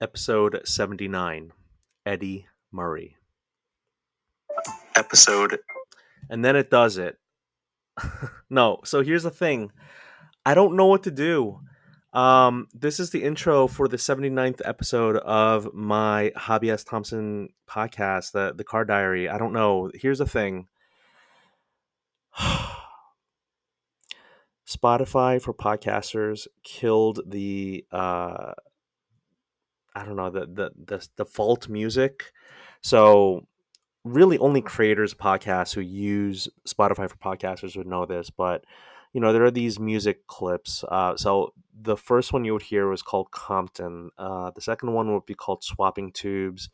Episode 79, Eddie Murray. Episode. And then it does it. No, so here's the thing. I don't know what to do. This is the intro for the 79th episode of my Hobby S. Thompson podcast, the Car Diary. I don't know. Here's the thing. Spotify for podcasters killed the I don't know, the default music. So really only creators of podcasts who use Spotify for podcasters would know this, but there are these music clips. So the first one you would hear was called Compton. The second one would be called Swapping Tubes.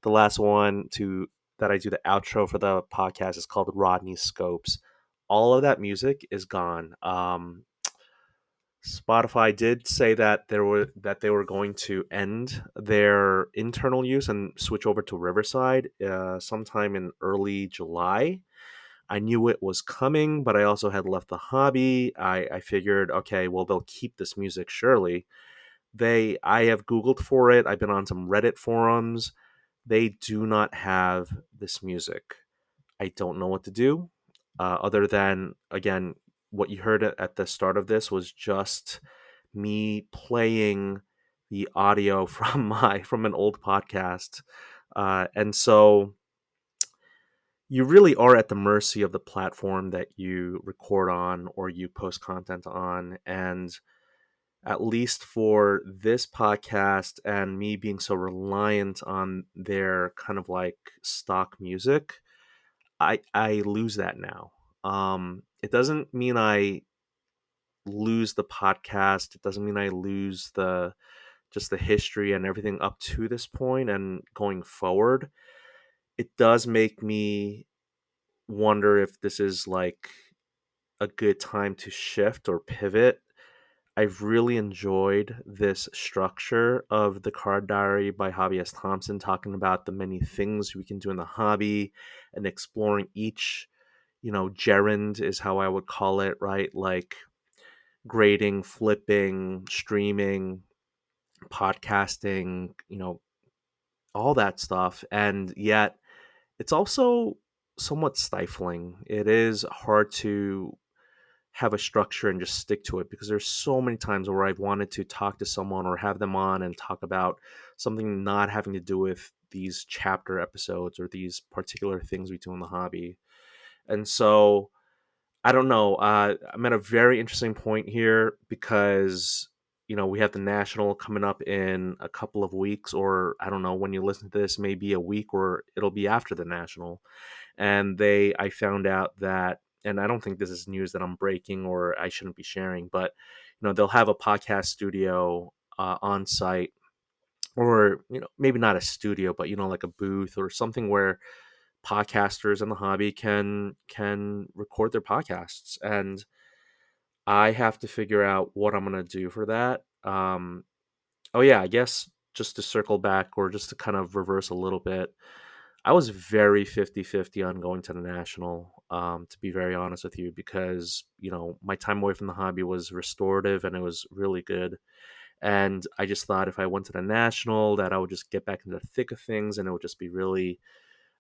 The last one to that I do the outro for the podcast is called Rodney Skopes. All of that music is gone. Spotify did say that they were going to end their internal use and switch over to Riverside sometime in early July. I knew it was coming, but I also had left the hobby. I figured, okay, well they'll keep this music surely. I have Googled for it. I've been on some Reddit forums. They do not have this music. I don't know what to do. Other than again, what you heard at the start of this was just me playing the audio from an old podcast, and so you really are at the mercy of the platform that you record on or you post content on. And at least for this podcast and me being so reliant on their kind of like stock music, I lose that now. It doesn't mean I lose the podcast. It doesn't mean I lose the just the history and everything up to this point and going forward. It does make me wonder if this is like a good time to shift or pivot. I've really enjoyed this structure of the Card Diary by Hobby S. Thompson, talking about the many things we can do in the hobby and exploring each, gerund is how I would call it, right? Like grading, flipping, streaming, podcasting, all that stuff. And yet it's also somewhat stifling. It is hard to have a structure and just stick to it because there's so many times where I've wanted to talk to someone or have them on and talk about something not having to do with these chapter episodes or these particular things we do in the hobby. And so I don't know. I'm at a very interesting point here because we have the national coming up in a couple of weeks, or I don't know when you listen to this, maybe a week, or it'll be after the national. And I found out that, and I don't think this is news that I'm breaking or I shouldn't be sharing, but they'll have a podcast studio on site, or maybe not a studio, but like a booth or something where podcasters in the hobby can record their podcasts. And I have to figure out what I'm gonna do for that. Oh yeah, I guess just to circle back or just to kind of reverse a little bit, I was very 50-50 on going to the national, to be very honest with you, because my time away from the hobby was restorative and it was really good. And I just thought if I went to the national that I would just get back into the thick of things and it would just be really,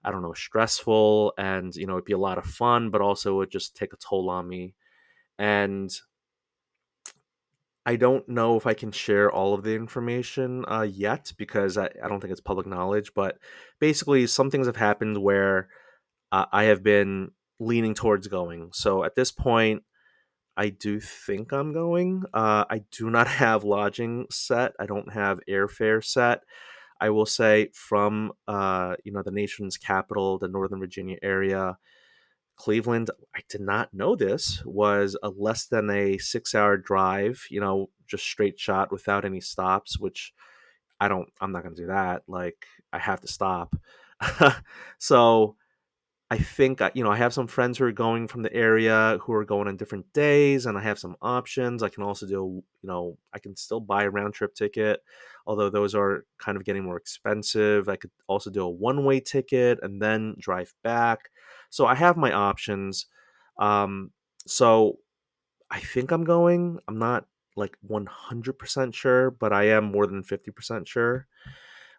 I don't know, stressful, and it'd be a lot of fun, but also it would just take a toll on me. And I don't know if I can share all of the information yet because I don't think it's public knowledge. But basically, some things have happened where I have been leaning towards going. So at this point, I do think I'm going. I do not have lodging set. I don't have airfare set. I will say from the nation's capital, the Northern Virginia area, Cleveland, I did not know this, was a less than a 6 hour drive, just straight shot without any stops, which I'm not going to do that. Like, I have to stop. So I think, I have some friends who are going from the area who are going on different days, and I have some options. I can also do, I can still buy a round trip ticket, although those are kind of getting more expensive. I could also do a one-way ticket and then drive back. So I have my options. So I think I'm going. I'm not like 100% sure, but I am more than 50% sure.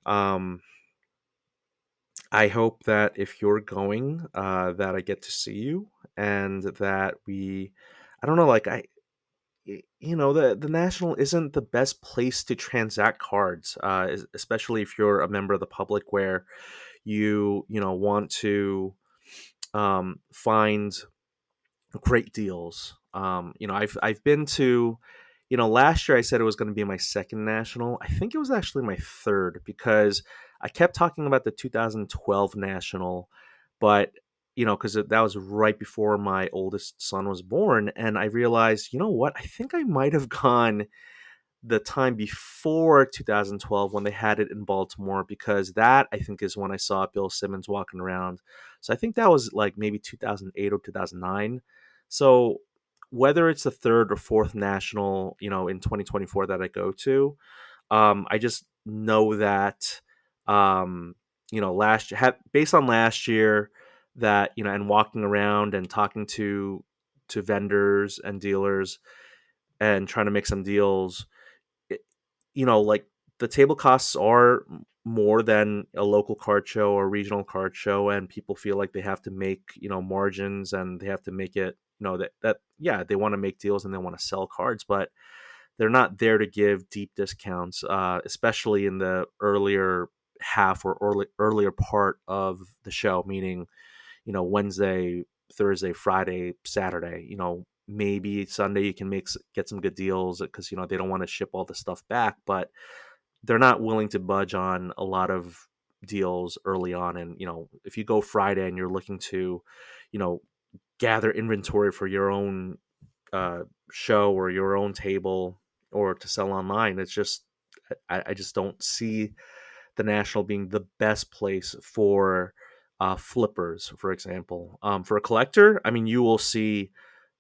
Um, I hope that if you're going, that I get to see you and that I don't know, like the national isn't the best place to transact cards, especially if you're a member of the public where want to find great deals. I've been to, last year I said it was going to be my second national. I think it was actually my third because I kept talking about the 2012 national, but because that was right before my oldest son was born, and I realized, you know what, I think I might have gone the time before 2012 when they had it in Baltimore, because that I think is when I saw Bill Simmons walking around. So I think that was like maybe 2008 or 2009. So whether it's the third or fourth national, in 2024 that I go to, I just know that, last year, based on last year, that and walking around and talking to vendors and dealers and trying to make some deals, it, like the table costs are more than a local card show or regional card show, and people feel like they have to make margins, and they have to make it that yeah, they want to make deals and they want to sell cards, but they're not there to give deep discounts, especially in the earlier half or earlier part of the show, meaning Wednesday, Thursday, Friday, Saturday. Maybe Sunday you can get some good deals because they don't want to ship all the stuff back, but they're not willing to budge on a lot of deals early on. And if you go Friday and you're looking to, you know, gather inventory for your own uh, show or your own table or to sell online, it's just I just don't see the National being the best place for flippers, for example. For a collector, I mean, you will see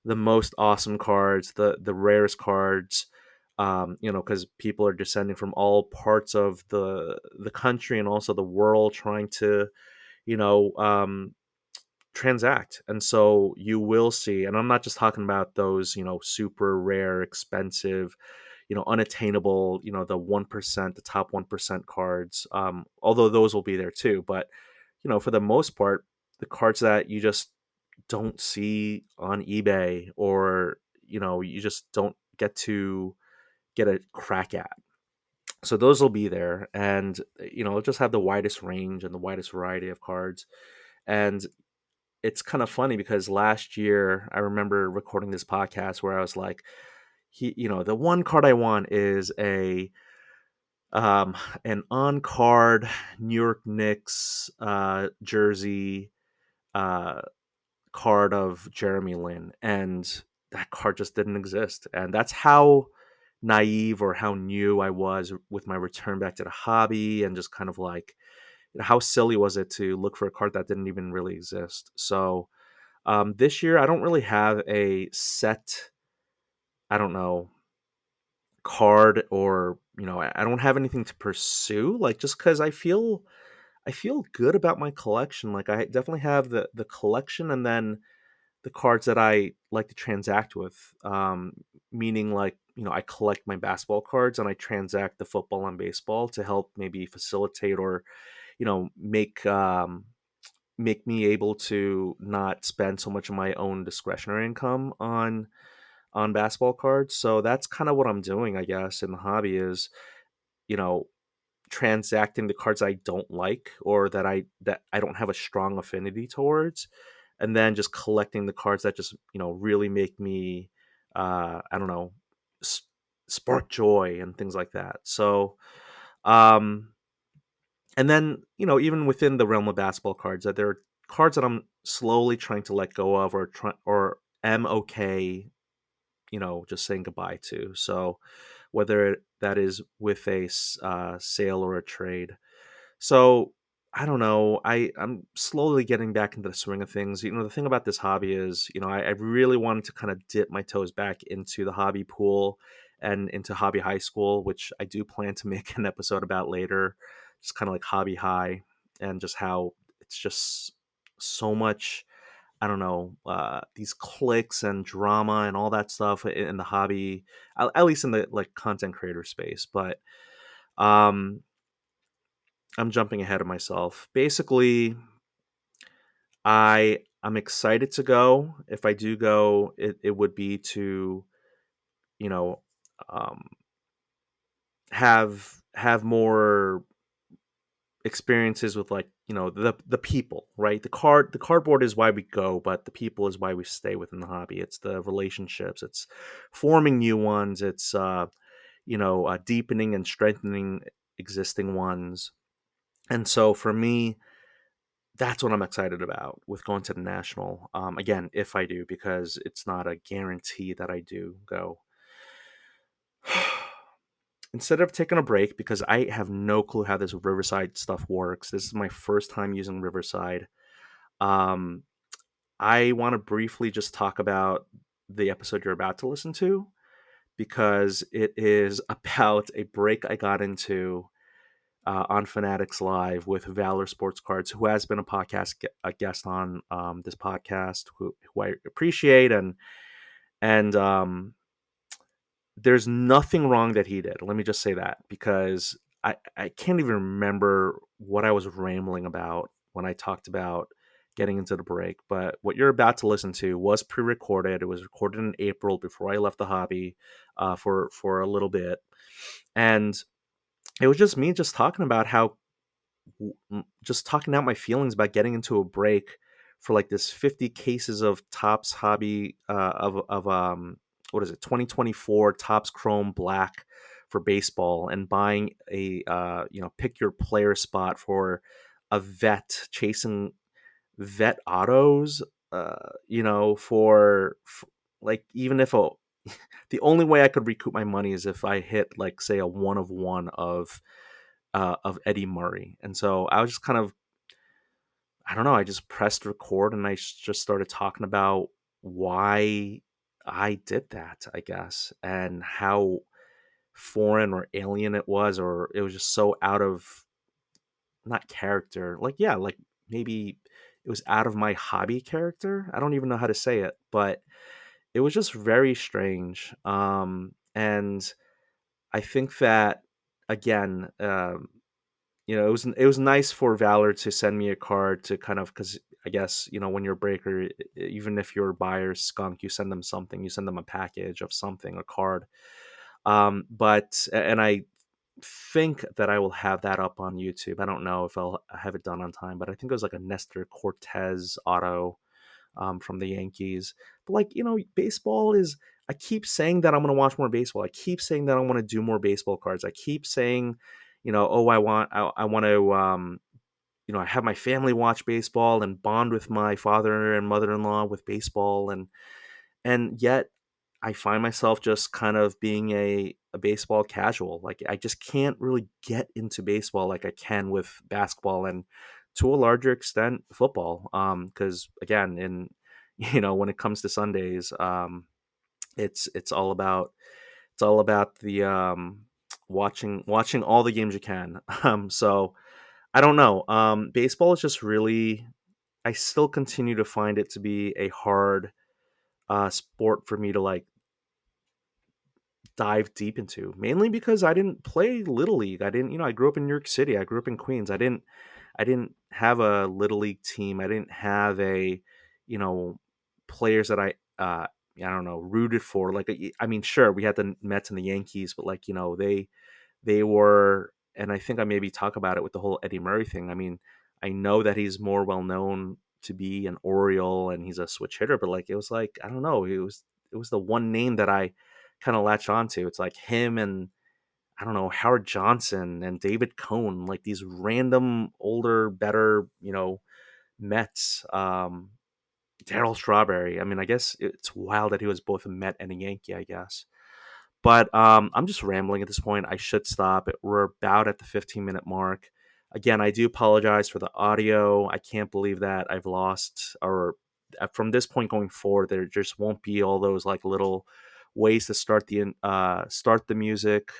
the most awesome cards, the rarest cards, because people are descending from all parts of the country and also the world trying to, you know, um, transact. And so you will see, and I'm not just talking about those, super rare, expensive, unattainable, the 1%, the top 1% cards. Although those will be there too, but for the most part, the cards that you just don't see on eBay, or you just don't get a crack at. So those will be there, and just have the widest range and the widest variety of cards. And it's kind of funny because last year I remember recording this podcast where I was like, the one card I want is um an on card New York Knicks jersey uh card of Jeremy Lin, and that card just didn't exist. And that's how naive or how new I was with my return back to the hobby, and just kind of like, how silly was it to look for a card that didn't even really exist. So this year I don't really have a set, I don't know, card, or I don't have anything to pursue, like, just because I feel good about my collection. Like, I definitely have the collection, and then the cards that I like to transact with, meaning, like, I collect my basketball cards and I transact the football and baseball to help maybe facilitate, or make me able to not spend so much of my own discretionary income on basketball cards. So that's kind of what I'm doing, I guess, in the hobby, is you know transacting the cards I don't like, or that I don't have a strong affinity towards, and then just collecting the cards that just really make me, I don't know, s- spark joy and things like that. So um and then even within the realm of basketball cards, that there are cards that I'm slowly trying to let go of, or am okay just saying goodbye to. So whether that is with a sale or a trade. So I don't know. I'm slowly getting back into the swing of things. The thing about this hobby is, I really wanted to kind of dip my toes back into the hobby pool and into hobby high school, which I do plan to make an episode about later. Just kind of like hobby high, and just how it's just so much. I don't know, these clicks and drama and all that stuff in the hobby, at least in the like content creator space. But um, I'm jumping ahead of myself. Basically, I'm excited to go. If I do go, it would be to, you know, um, have more experiences with, like, the people, right? The cardboard is why we go, but the people is why we stay within the hobby. It's the relationships, it's forming new ones, it's deepening and strengthening existing ones. And so for me, that's what I'm excited about with going to the national. Again, if I do, because it's not a guarantee that I do go. Instead of taking a break, because I have no clue how this Riverside stuff works, this is my first time using Riverside. Um, I want to briefly just talk about the episode you're about to listen to, because it is about a break I got into on Fanatics Live with Valor Sports Cards, who has been a guest on this podcast, who I appreciate, and there's nothing wrong that he did. Let me just say that, because I can't even remember what I was rambling about when I talked about getting into the break. But what you're about to listen to was pre-recorded. It was recorded in April before I left the hobby for a little bit, and it was just me just talking about how just talking out my feelings about getting into a break for like this 50 cases of Topps hobby of what is it, 2024 Topps Chrome Black for baseball, and buying a pick your player spot for a vet, chasing vet autos, for like, even if the only way I could recoup my money is if I hit, like, say, a one of one of Eddie Murray. And so I was just kind of, I don't know, I just pressed record and just started talking about why I did that, I guess, and how foreign or alien it was, or it was just so out of, not character. Like, yeah, like maybe it was out of my hobby character. I don't even know how to say it, but it was just very strange. And I think that, again, it was nice for Valor to send me a card to kind of, because I guess, when you're a breaker, even if your buyer's skunk, you send them something, you send them a package of something, a card. But and I think that I will have that up on YouTube. I don't know if I'll have it done on time, but I think it was like a Nestor Cortez auto from the Yankees. But, like, baseball is. I keep saying that I'm going to watch more baseball. I keep saying that I want to do more baseball cards. I keep saying, oh, I want to, I have my family watch baseball and bond with my father and mother-in-law with baseball, and yet I find myself just kind of being a baseball casual. Like, I just can't really get into baseball like I can with basketball, and to a larger extent football. Because again, when it comes to Sundays, it's all about the watching all the games you can. So I don't know. Baseball is just really, I still continue to find it to be a hard sport for me to, like, dive deep into, mainly because I didn't play little league. I didn't, I grew up in New York City. I grew up in Queens. I didn't have a little league team. I didn't have you know, players that I don't know, rooted for. Like, I mean, sure, we had the Mets and the Yankees, but, like, they were, and I think I maybe talk about it with the whole Eddie Murray thing. I mean, I know that he's more well known to be an Oriole and he's a switch hitter, but, like, it was like, I don't know, it was the one name that I kind of latched onto. It's like him and, I don't know, Howard Johnson and David Cohn, like these random older, better, Mets. Darryl Strawberry. I mean, I guess it's wild that he was both a Met and a Yankee, I guess. But I'm just rambling at this point. I should stop. We're about at the 15-minute mark. Again, I do apologize for the audio. I can't believe that I've lost, or from this point going forward, there just won't be all those, like, little ways to start the music.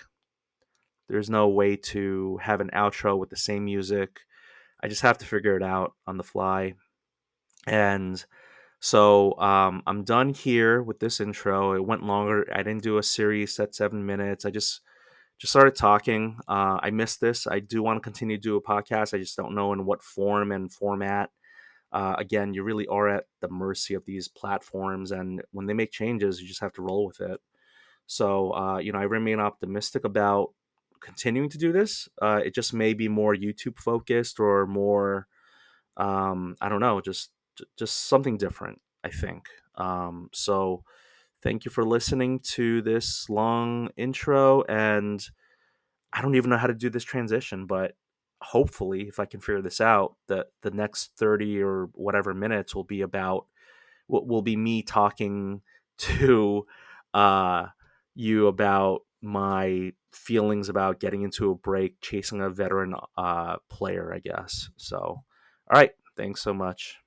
There's no way to have an outro with the same music. I just have to figure it out on the fly. And So I'm done here with this intro. It went longer. I didn't do a series at 7 minutes. I just started talking. I missed this. I do want to continue to do a podcast. I just don't know in what form and format. Again, you really are at the mercy of these platforms, and when they make changes, you just have to roll with it. So, I remain optimistic about continuing to do this. It just may be more YouTube focused or more, I don't know, just something different, I think. So, thank you for listening to this long intro, and I don't even know how to do this transition, but hopefully, if I can figure this out, that the next 30 or whatever minutes will be me talking to uh, you about my feelings about getting into a break, chasing a veteran player, I guess. So, all right. Thanks so much.